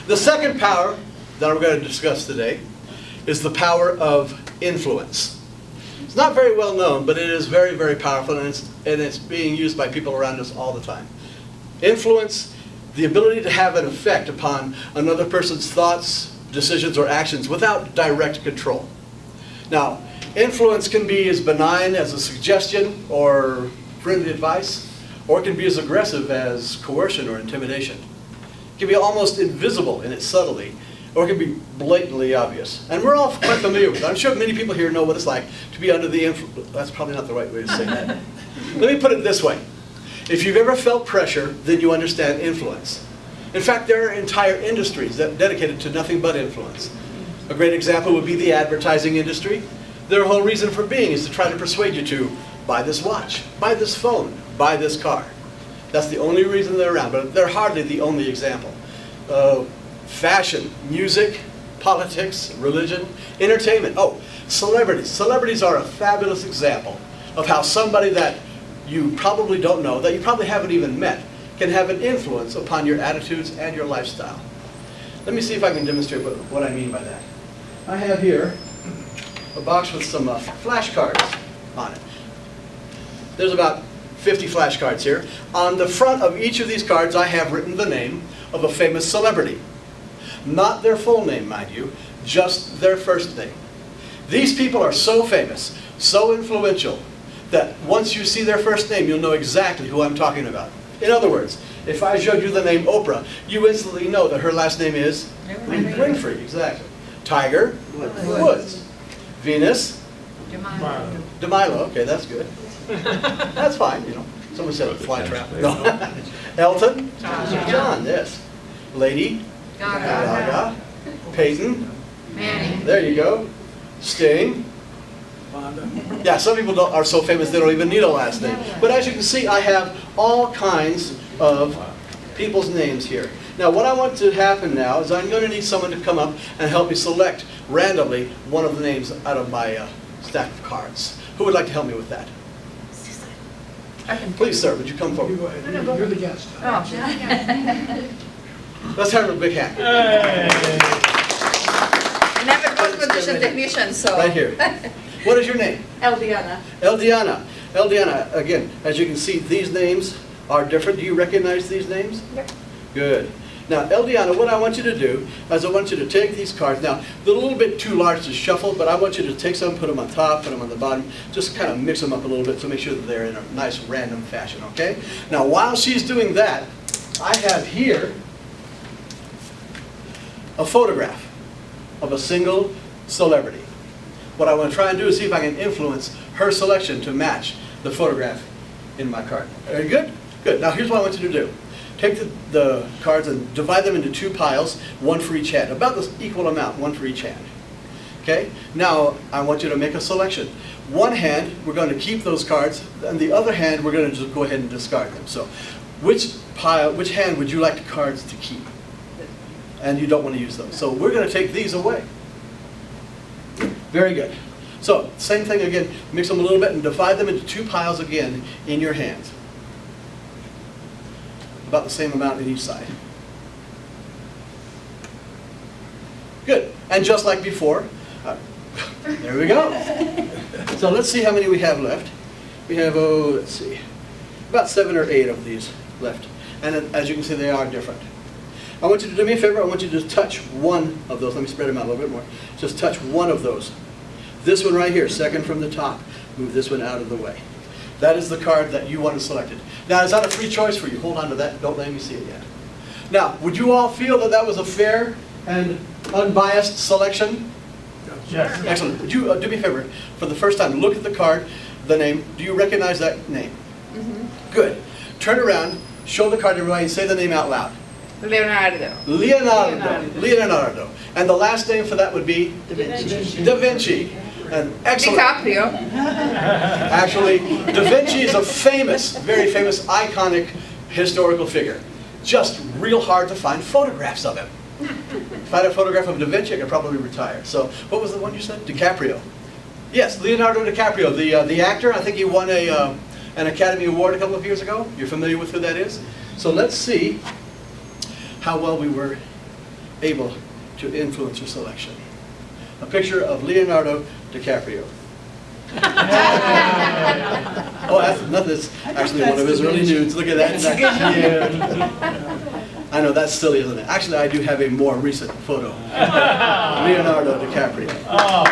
The second power that we're going to discuss today is the power of influence. It's not very well known, but it is very, very powerful, and it's being used by people around us all the time. Influence, the ability to have an effect upon another person's thoughts, decisions, or actions without direct control. Now, influence can be as benign as a suggestion or friendly advice, or it can be as aggressive as coercion or intimidation. It can be almost invisible in its subtlety, or it can be blatantly obvious. And we're all quite familiar with it. I'm sure many people here know what it's like to be under the influence. That's probably not the right way to say that. Let me put it this way. If you've ever felt pressure, then you understand influence. In fact, there are entire industries that are dedicated to nothing but influence. A great example would be the advertising industry. Their whole reason for being is to try to persuade you to buy this watch, buy this phone, buy this car. That's the only reason they're around, but they're hardly the only example. Fashion, music, politics, religion, entertainment. Oh, celebrities. Celebrities are a fabulous example of how somebody that you probably don't know, that you probably haven't even met, can have an influence upon your attitudes and your lifestyle. Let me see if I can demonstrate what I mean by that. I have here a box with some flashcards on it. There's about 50 flashcards here. On the front of each of these cards, I have written the name of a famous celebrity. Not their full name, mind you, just their first name. These people are so famous, so influential, that once you see their first name, you'll know exactly who I'm talking about. In other words, if I showed you the name Oprah, you instantly know that her last name is Winfrey. Exactly. Tiger, Woods. Venus, DeMilo. Okay, that's good. That's fine, you know. Someone said a fly trap. No. Elton, John, yes. Lady, Gaga. Peyton, Manning. There you go. Sting. Yeah, some people are so famous they don't even need a last name. But as you can see, I have all kinds of people's names here. Now, what I want to happen now is I'm going to need someone to come up and help me select randomly one of the names out of my stack of cards. Who would like to help me with that? Please, sir, would you come forward? You're the guest. Let's have a big hand. Never competition technician, so. Right here. What is your name? Eldiana. Eldiana. Eldiana, again, as you can see, these names are different. Do you recognize these names? Yep. Good. Now, Eldiana, what I want you to do is I want you to take these cards. Now, they're a little bit too large to shuffle, but I want you to take some, put them on top, put them on the bottom, just kind of mix them up a little bit to make sure that they're in a nice random fashion, okay? Now, while she's doing that, I have here a photograph of a single celebrity. What I want to try and do is see if I can influence her selection to match the photograph in my card. Are you good? Good. Now, here's what I want you to do. Take the cards and divide them into two piles, one for each hand, about this equal amount, one for each hand. Okay? Now, I want you to make a selection. One hand, we're going to keep those cards, and the other hand, we're going to just go ahead and discard them. So, which hand would you like the cards to keep? And you don't want to use those. So, we're going to take these away. Very good. So, same thing again, mix them a little bit and divide them into two piles again in your hands. About the same amount in each side. Good. And just like before, there we go. So let's see how many we have left. We have, let's see, about 7 or 8 of these left. And as you can see, they are different. I want you to do me a favor. I want you to just touch one of those. Let me spread them out a little bit more. Just touch one of those. This one right here, second from the top. Move this one out of the way. That is the card that you want to select. Now, is that a free choice for you? Hold on to that. Don't let me see it yet. Now, would you all feel that that was a fair and unbiased selection? Yes. Excellent. Would you do me a favor? For the first time, look at the card, the name. Do you recognize that name? Mm-hmm. Good. Turn around, show the card to everybody, and say the name out loud. Leonardo. Leonardo. And the last name for that would be? Da Vinci. Da Vinci. An excellent. DiCaprio. Actually, Da Vinci is a famous, very famous, iconic historical figure. Just real hard to find photographs of him. If I had a photograph of Da Vinci, I could probably retire. So, what was the one you said? DiCaprio. Yes, Leonardo DiCaprio, the actor. I think he won an Academy Award a couple of years ago. You're familiar with who that is? So let's see how well we were able to influence your selection? A picture of Leonardo DiCaprio. Oh, that's actually one of his early nudes. Look at that. I know, that's silly, isn't it? Actually, I do have a more recent photo. Leonardo DiCaprio. Oh.